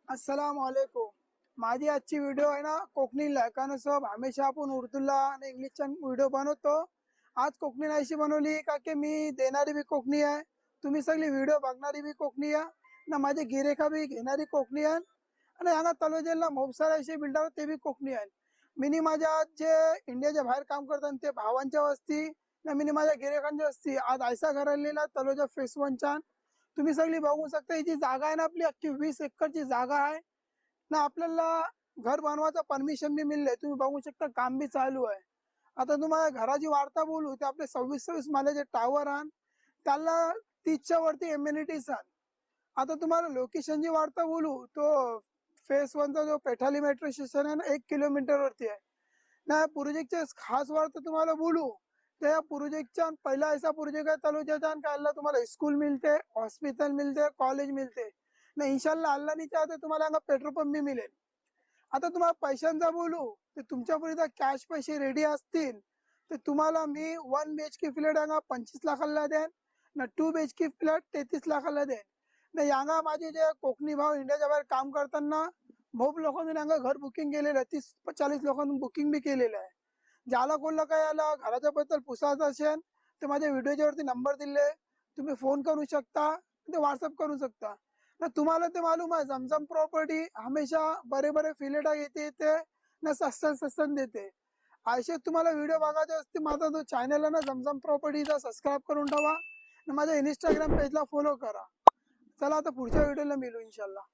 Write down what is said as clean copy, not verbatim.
अस्सलाम वालेकुम। माझी आजची व्हिडिओ आहे ना कोकणीला, कारण सब हमेशा आपण उर्दूला आणि इंग्लिशचा व्हिडिओ बनवतो। आज कोकणी नाहीशी बनवली का की मी देणारी बी कोकणी आहे, तुम्ही सगळी व्हिडिओ बघणारी बी कोकणी आहे ना, माझे गिरेखा बी घेणारी कोकणी आहे आणि हांगा तलोजेला खूप सारे असे बिल्डर ते बी कोकणी आहेत। मिनी माझ्या जे इंडियाच्या बाहेर काम करतात ते भावांच्या वस्ती ना, मिनी माझ्या गिरेखांच्या वस्ती आज ऐसा घरालेला तलोजा फेस 1 तुम्ही सगळी बघू शकता। ही जी जागा आहे ना आपली अख्खी 20 एकरची जागा आहे ना। आपल्याला घर बनवायचं परमिशन बी मिळले, तुम्ही बघू शकता काम बी चालू आहे। आता तुम्हाला घराची वार्ता बोलू ते आपले 26 माल्याचे टावर आण, त्याला 30च्या वरती एम्युनिटीज आण। आता तुम्हाला लोकेशनची वार्ता बोलू तो फेस 1चा जो पेठाली मेट्रो स्टेशन आहे ना 1 किलोमीटर वरती आहे ना। प्रोजेक्टचे खास वार्ता तुम्हाला बोलू त्या प्रोजेक्टचा पहिला ऐसा प्रोजेक्ट आहे तलोजाचा का अल्लाह तुम्हाला स्कूल मिलते, हॉस्पिटल मिलते, कॉलेज मिलते ना। इंशाल्लाह अल्लाह नहीं चाहते तुम्हाला अंगा पेट्रोल पंप भी मिळेल। आता तुम्हाला पैशांचा बोलू तर तुमच्यापर्यंत कॅश पैसे रेडी असतील तर तुम्हाला मी 1 BHK फ्लॅट अंगा 25 लाखाला देन ना, 2 BHK फ्लॅट 33 लाखाला देन ना। यांगा माझे जे कोकणी भाव इंडियाच्या बाहेर काम करताना खूप लोकांनी यांगा घर बुकिंग केलेलं आहे, 30-40 लोकांनी बुकिंग बी केलेलं आहे। ज्याला कोणला काय आला घराच्या बद्दल पुसायचं असेल तर माझ्या व्हिडिओच्या वरती नंबर दिले, तुम्ही फोन करू शकता, ते व्हॉट्सअप करू शकता ना। तुम्हाला ते मालूम आहे जमजम प्रॉपर्टी हमेशा बरे बरे फिलेटा येते ना, सस्तन देते। असे तुम्हाला व्हिडिओ बघायचे असते माझा तो चॅनल आहे ना जमजम प्रॉपर्टीचा सबस्क्राईब करून ठेवा, माझ्या इंस्टाग्राम पेजला फॉलो करा। चला आता पुढच्या व्हिडिओला मिळू इंशाल्लाह।